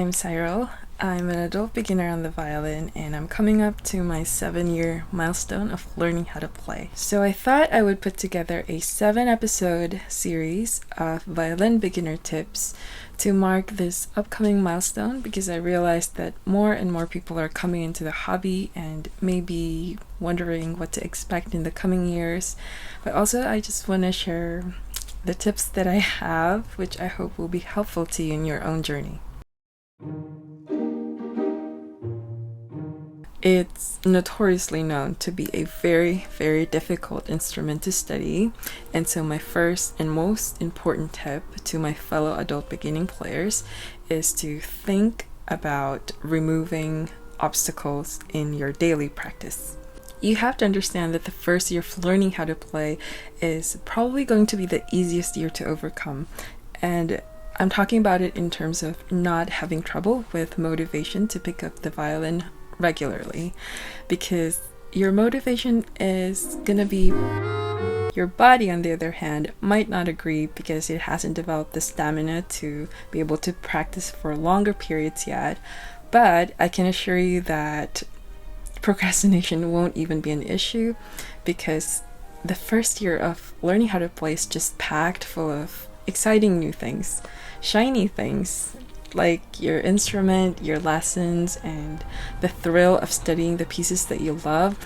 I'm Cyril. I'm an adult beginner on the violin, and I'm coming up to my 7-year milestone of learning how to play. So I thought I would put together a 7-episode series of violin beginner tips to mark this upcoming milestone, because I realized that more and more people are coming into the hobby and maybe wondering what to expect in the coming years. But also I just want to share the tips that I have, which I hope will be helpful to you in your own journey. It's notoriously known to be a very, very difficult instrument to study, and so my first and most important tip to my fellow adult beginning players is to think about removing obstacles in your daily practice. You have to understand that the first year of learning how to play is probably going to be the easiest year to overcome, and I'm talking about it in terms of not having trouble with motivation to pick up the violin regularly, because your motivation is gonna be your body, on the other hand, might not agree because it hasn't developed the stamina to be able to practice for longer periods yet. But I can assure you that procrastination won't even be an issue, because the first year of learning how to play is just packed full of exciting new things, shiny things, like your instrument, your lessons, and the thrill of studying the pieces that you love.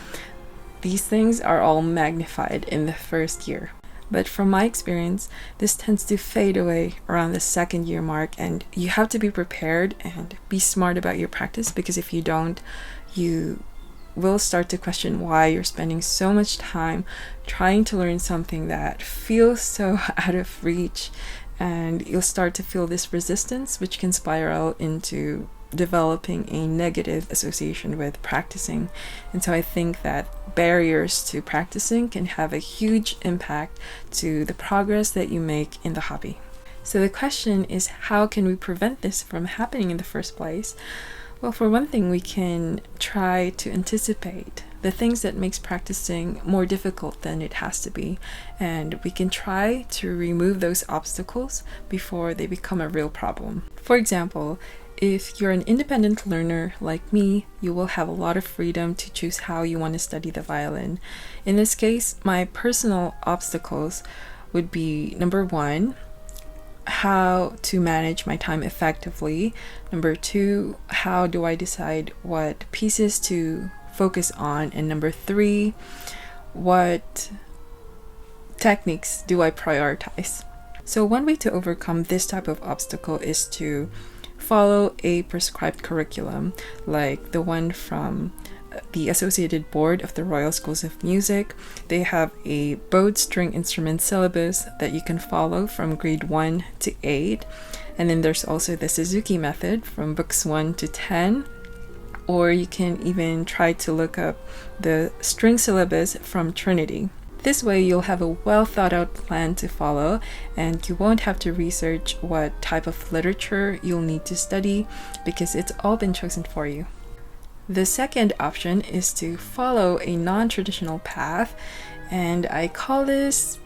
These things are all magnified in the first year. But from my experience, this tends to fade away around the second year mark, and you have to be prepared and be smart about your practice, because if you don't, you will start to question why you're spending so much time trying to learn something that feels so out of reach, and you'll start to feel this resistance, which can spiral into developing a negative association with practicing. And so I think that barriers to practicing can have a huge impact to the progress that you make in the hobby. So the question is, how can we prevent this from happening in the first place? Well, for one thing, we can try to anticipate the things that makes practicing more difficult than it has to be, and we can try to remove those obstacles before they become a real problem. For example, if you're an independent learner like me, you will have a lot of freedom to choose how you want to study the violin. In this case, my personal obstacles would be, number 1, how to manage my time effectively. Number 2, how do I decide what pieces to focus on? And number 3, what techniques do I prioritize? So one way to overcome this type of obstacle is to follow a prescribed curriculum, like the one from the Associated Board of the Royal Schools of Music. They have a bowed string instrument syllabus that you can follow from grade 1 to 8. And then there's also the Suzuki method from books 1 to 10. Or you can even try to look up the string syllabus from Trinity. This way you'll have a well thought out plan to follow, and you won't have to research what type of literature you'll need to study, because it's all been chosen for you. The second option is to follow a non-traditional path, and I call this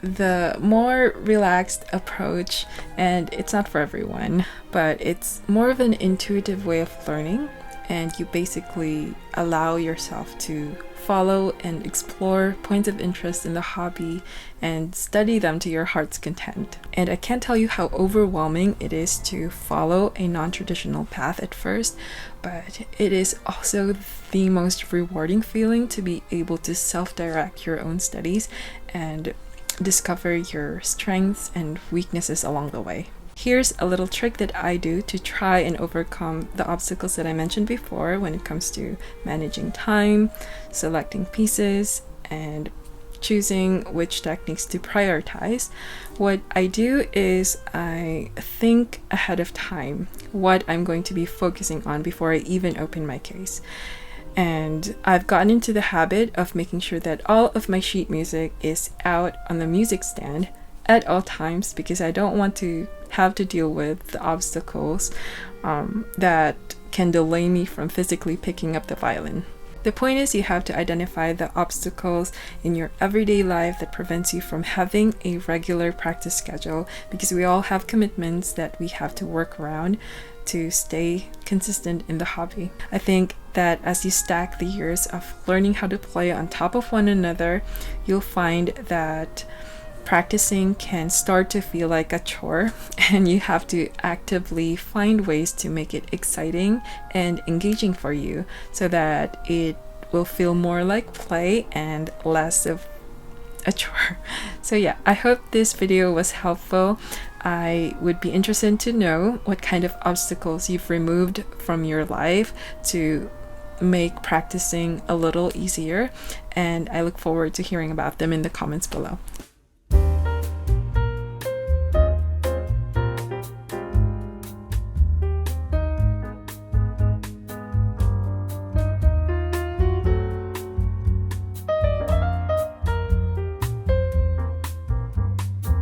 the more relaxed approach, and it's not for everyone, but it's more of an intuitive way of learning, and you basically allow yourself to follow and explore points of interest in the hobby and study them to your heart's content. And I can't tell you how overwhelming it is to follow a non-traditional path at first, but it is also the most rewarding feeling to be able to self-direct your own studies and discover your strengths and weaknesses along the way. Here's a little trick that I do to try and overcome the obstacles that I mentioned before when it comes to managing time, selecting pieces, and choosing which techniques to prioritize. What I do is I think ahead of time what I'm going to be focusing on before I even open my case. And I've gotten into the habit of making sure that all of my sheet music is out on the music stand at all times, because I don't want to have to deal with the obstacles that can delay me from physically picking up the violin. The point is, you have to identify the obstacles in your everyday life that prevents you from having a regular practice schedule, because we all have commitments that we have to work around. to stay consistent in the hobby. I think that as you stack the years of learning how to play on top of one another, you'll find that practicing can start to feel like a chore, and you have to actively find ways to make it exciting and engaging for you so that it will feel more like play and less of a chore. So yeah, I hope this video was helpful. I would be interested to know what kind of obstacles you've removed from your life to make practicing a little easier, and I look forward to hearing about them in the comments below.